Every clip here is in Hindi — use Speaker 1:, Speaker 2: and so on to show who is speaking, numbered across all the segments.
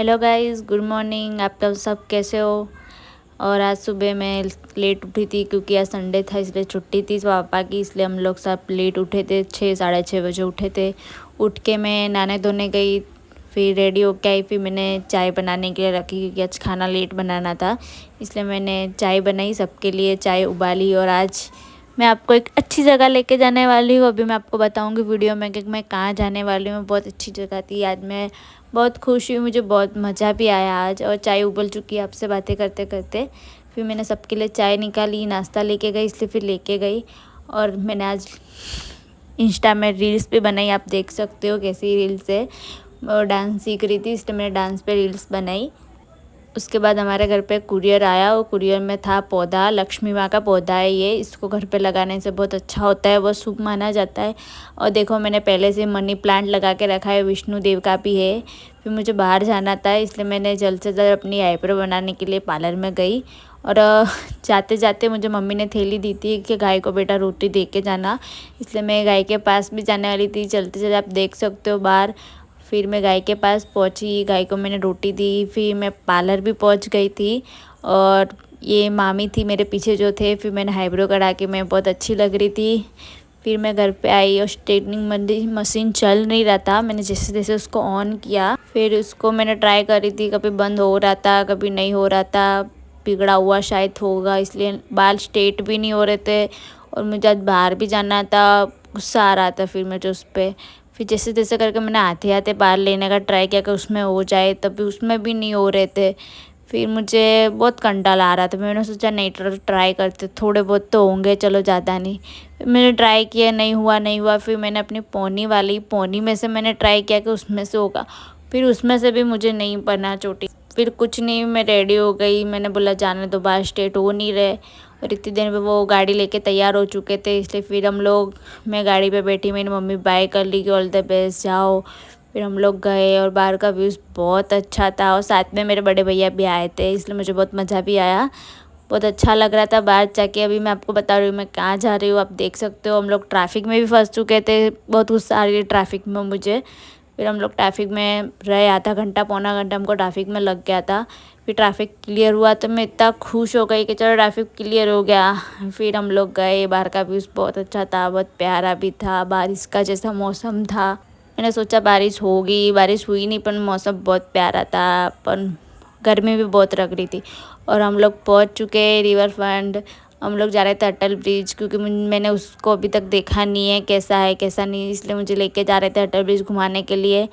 Speaker 1: Hello guys, good morning. आप सब कैसे हो? और आज सुबह मैं लेट उठी थी क्योंकि आज संडे था, इसलिए छुट्टी थी पापा की, इसलिए हम लोग सब लेट उठे थे। 6 साढ़े 6 बजे उठे थे। उठ के मैं नहाने धोने गई, फिर रेडी होके आई। फिर मैंने चाय बनाने के लिए रखी क्योंकि आज खाना लेट बनाना था, इसलिए मैंने चाय बनाई, सबके लिए चाय उबाली। और आज मैं आपको एक अच्छी जगह लेके जाने वाली हूँ। अभी मैं आपको बताऊंगी वीडियो में कि मैं कहाँ जाने वाली हूँ। बहुत अच्छी जगह थी। आज मैं बहुत खुश हुई, मुझे बहुत मज़ा भी आया आज। और चाय उबल चुकी है आपसे बातें करते करते। फिर मैंने सबके लिए चाय निकाली, नाश्ता लेके गई, इसलिए फिर लेके गई। और मैंने आज इंस्टा में रील्स भी बनाई, आप देख सकते हो कैसी रील्स है। और डांस सीख रही थी, इसलिए मैंने डांस पे रील्स बनाई। उसके बाद हमारे घर पे कुरियर आया। वो कुरियर में था पौधा, लक्ष्मी माँ का पौधा है ये। इसको घर पे लगाने से बहुत अच्छा होता है, बहुत शुभ माना जाता है। और देखो, मैंने पहले से मनी प्लांट लगा के रखा है, विष्णु देव का भी है। फिर मुझे बाहर जाना था, इसलिए मैंने जल्द से जल्द अपनी आईब्रो बनाने के लिए पार्लर में गई। और जाते जाते मुझे मम्मी ने थैली दी थी कि गाय को बेटा रोटी दे के जाना, इसलिए मैं गाय के पास भी जाने वाली थी। चलते चलते आप देख सकते हो बाहर। फिर मैं गाय के पास पहुंची, गाय को मैंने रोटी दी। फिर मैं पार्लर भी पहुंच गई थी। और ये मामी थी मेरे पीछे जो थे। फिर मैंने आईब्रो करा के मैं बहुत अच्छी लग रही थी। फिर मैं घर पे आई और स्ट्रेटनिंग मशीन चल नहीं रहा था। मैंने जैसे जैसे उसको ऑन किया, फिर उसको मैंने ट्राई करी थी, कभी बंद हो रहा था, कभी नहीं हो रहा था। बिगड़ा हुआ शायद होगा, इसलिए बाल स्ट्रेट भी नहीं हो रहे थे। और मुझे आज बाहर भी जाना था, गुस्सा आ रहा था फिर मुझे उस पर। फिर जैसे जैसे करके मैंने आते आते बाल लेने का ट्राई किया कि उसमें हो जाए, तभी उसमें भी नहीं हो रहे थे। फिर मुझे बहुत कंटाला आ रहा था। मैंने सोचा नहीं, ट्राई करते, थोड़े बहुत तो होंगे, चलो ज़्यादा नहीं। फिर मैंने ट्राई किया, नहीं हुआ नहीं हुआ। फिर मैंने अपनी पोनी में से मैंने ट्राई किया कि उसमें से होगा। फिर उसमें से भी मुझे नहीं बना चोटी। फिर कुछ नहीं, मैं रेडी हो गई। मैंने बोला जाने दो, बाल स्ट्रेट हो नहीं रहे। और इतनी देर में वो गाड़ी लेके तैयार हो चुके थे, इसलिए फिर हम लोग, मैं गाड़ी पे बैठी, मेरी मम्मी बाय कर ली कि ऑल द बेस्ट, जाओ। फिर हम लोग गए और बाहर का व्यूज़ बहुत अच्छा था। और साथ में मेरे बड़े भैया भी आए थे, इसलिए मुझे बहुत मज़ा भी आया, बहुत अच्छा लग रहा था बाहर जाके। अभी मैं आपको बता रही हूँ मैं कहाँ जा रही हूँ, आप देख सकते हो। हम लोग ट्रैफिक में भी फंस चुके थे, बहुत गुस्सा आ रही है ट्रैफिक में मुझे। फिर हम लोग ट्रैफिक में रहे, आधा घंटा पौना घंटा हमको ट्रैफिक में लग गया था। फिर ट्रैफिक क्लियर हुआ तो मैं इतना खुश हो गई कि चलो ट्रैफिक क्लियर हो गया। फिर हम लोग गए, बाहर का व्यूज़ बहुत अच्छा था, बहुत प्यारा भी था, बारिश का जैसा मौसम था। मैंने सोचा बारिश होगी, बारिश हुई नहीं, पर मौसम बहुत प्यारा था, पर गर्मी भी बहुत लग रही थी। और हम लोग पहुंच चुके रिवर फ्रंट। हम लोग जा रहे थे अटल ब्रिज, क्योंकि मैंने उसको अभी तक देखा नहीं है कैसा है कैसा नहीं, इसलिए मुझे लेके जा रहे थे अटल ब्रिज घुमाने के लिए।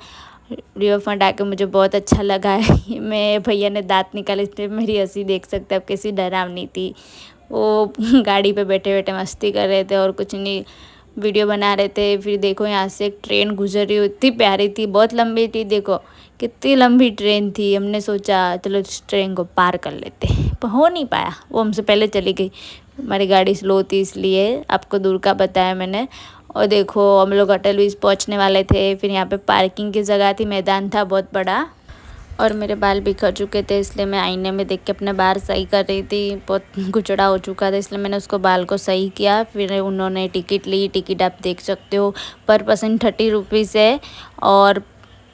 Speaker 1: रिवर फ्रंट आके मुझे बहुत अच्छा लगा है। मैं भैया ने दांत निकाले, इसलिए मेरी हंसी देख सकते हैं आप, कैसी डरावनी थी वो। गाड़ी पे बैठे बैठे मस्ती कर रहे थे और कुछ नहीं, वीडियो बना रहे थे। फिर देखो यहाँ से एक ट्रेन गुजर रही, इतनी प्यारी थी, बहुत लंबी थी, देखो कितनी लंबी ट्रेन थी। हमने सोचा चलो इस ट्रेन को पार कर लेते, पर हो नहीं पाया, वो हमसे पहले चली गई। हमारी गाड़ी स्लो थी, इसलिए आपको दूर का बताया मैंने। और देखो हम लोग अटल ब्रिज पहुँचने वाले थे। फिर यहाँ पे पार्किंग की जगह थी, मैदान था बहुत बड़ा। और मेरे बाल बिखर चुके थे, इसलिए मैं आईने में देख के अपने बाल सही कर रही थी। बहुत गुचड़ा हो चुका था, इसलिए मैंने उसको बाल को सही किया। फिर उन्होंने टिकट ली, टिकट आप देख सकते हो, पर पर्सन 30 रुपीज़ है। और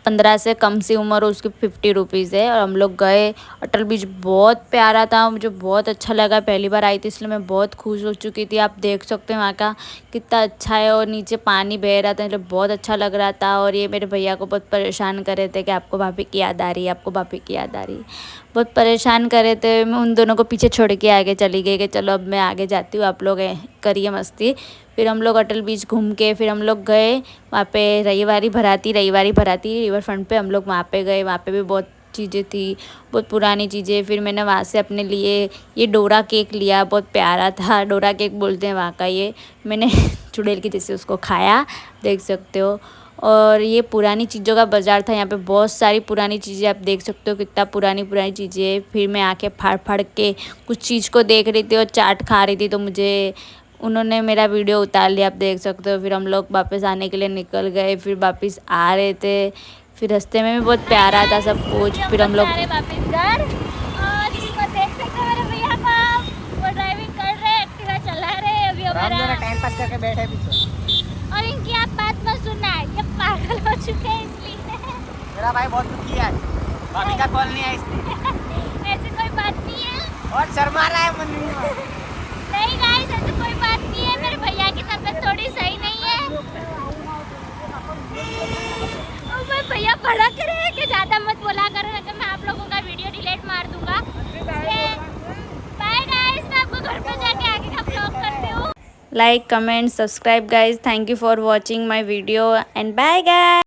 Speaker 1: 15 से कम सी उम्र हो उसकी 50 रुपीज़ है। और हम लोग गए, अटल ब्रिज बहुत प्यारा था, मुझे बहुत अच्छा लगा। पहली बार आई थी इसलिए मैं बहुत खुश हो चुकी थी। आप देख सकते हैं वहाँ का कितना अच्छा है, और नीचे पानी बह रहा था, मतलब बहुत अच्छा लग रहा था। और ये मेरे भैया को बहुत परेशान कर रहे थे कि आपको भाभी की याद आ रही है, आपको भाभी की याद आ रही है, बहुत परेशान कर रहे थे। मैं उन दोनों को पीछे छोड़ के आगे चली गई कि चलो अब मैं आगे जाती हूँ, आप लोग करिए मस्ती। फिर हम लोग अटल ब्रिज घूम के फिर हम लोग गए वहाँ पे रविवारी भराती रिवर फ्रंट पे। हम लोग वहाँ पे गए, वहाँ पे भी बहुत चीज़ें थी, बहुत पुरानी चीज़ें। फिर मैंने वहाँ से अपने लिए ये डोरा केक लिया, बहुत प्यारा था, डोरा केक बोलते हैं वहाँ का ये। मैंने चुड़ैल की जैसे उसको खाया, देख सकते हो। और ये पुरानी चीज़ों का बाज़ार था, यहाँ पे बहुत सारी पुरानी चीज़ें आप देख सकते हो, कितना पुरानी पुरानी चीज़ें। फिर मैं आके फाड़ फाड़ के कुछ चीज़ को देख रही थी और चाट खा रही थी, तो मुझे उन्होंने मेरा वीडियो उतार लिया, आप देख सकते हो। फिर हम लोग वापस आने के लिए निकल गए, फिर वापस आ रहे थे। फिर रास्ते में भी बहुत प्यारा था सब कुछ। फिर हम लोग
Speaker 2: वापस घर, और इसको देख सकते हो मेरे भैया को, वो ड्राइविंग कर रहे हैं, एक्टिवा चला रहे हैं। अभी हमारा
Speaker 3: टाइम पास करके बैठे पीछे।
Speaker 2: और इनकी आप बात मत सुनना, ये पागल हो चुके हैं इसलिए।
Speaker 3: मेरा भाई बहुत दुखी है। भाभी का कॉल नहीं आया इसलिए।
Speaker 2: ऐसी कोई बात नहीं है।
Speaker 3: और शर्मा रहा है मन में।
Speaker 2: नहीं गाइस, ऐसी कोई बात नहीं है, मेरे भैया की तबीयत थोड़ी सही नहीं है। और मैं भैया भड़क रहे हैं कि ज़्यादा मत बोला करो, नहीं तो मैं आप लोगों का वीडियो डिलीट मार दूंगा। बाय गाइस, मैं आपको घर पे जाके आगे का ब्लॉग करती हूँ।
Speaker 1: Like, comment, subscribe guys. Thank you for watching my video and bye guys.